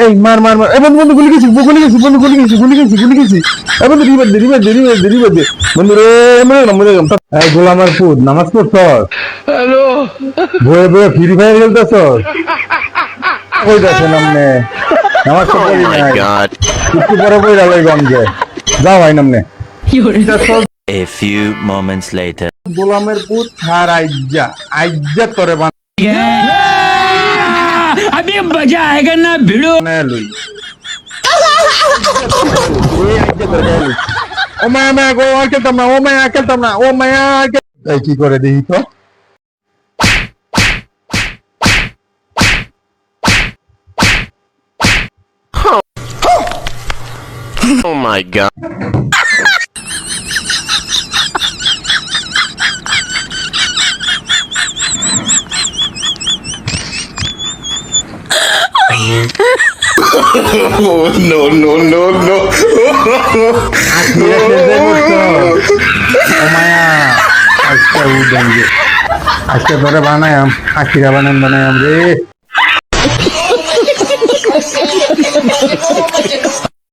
এই মার মার মার, বন্ধু বন্ধু গুলি গেছি, গুলি গেছি বন্ধু, গুলি গেছি গুলি গেছি গুলি গেছি, বন্ধু রিভার দে রিভার দে রিভার দে রিভার দে বন্ধু রে, এই গোলামার পুত নামাজ পড়ছস? হ্যালো, বয়ে বয়ে ফ্রি ফায়ার খেলতেছস? কই যাচ্ছেন আপনি? নামাজ তো পড়ি নাই, একটু পরে পড়া লাগবে আমাকে, যাও ভাই নামনে। A few moments later. গোলামের পুত হার আইজা আইজা তোরে अभी मजा आएगा ना भिड़ो। বানায় লই। ও মায়া মায়া গো, আর খেলতাম না, ও মায়া আর খেলতাম না, ও মায়া আর এই কি করে দেখি তো। Oh my god. Oh no no no no. ও মায়া আজকে উঠেন যে, আজকে ধরে বানায়াম, আখিরা বানায়াম রে।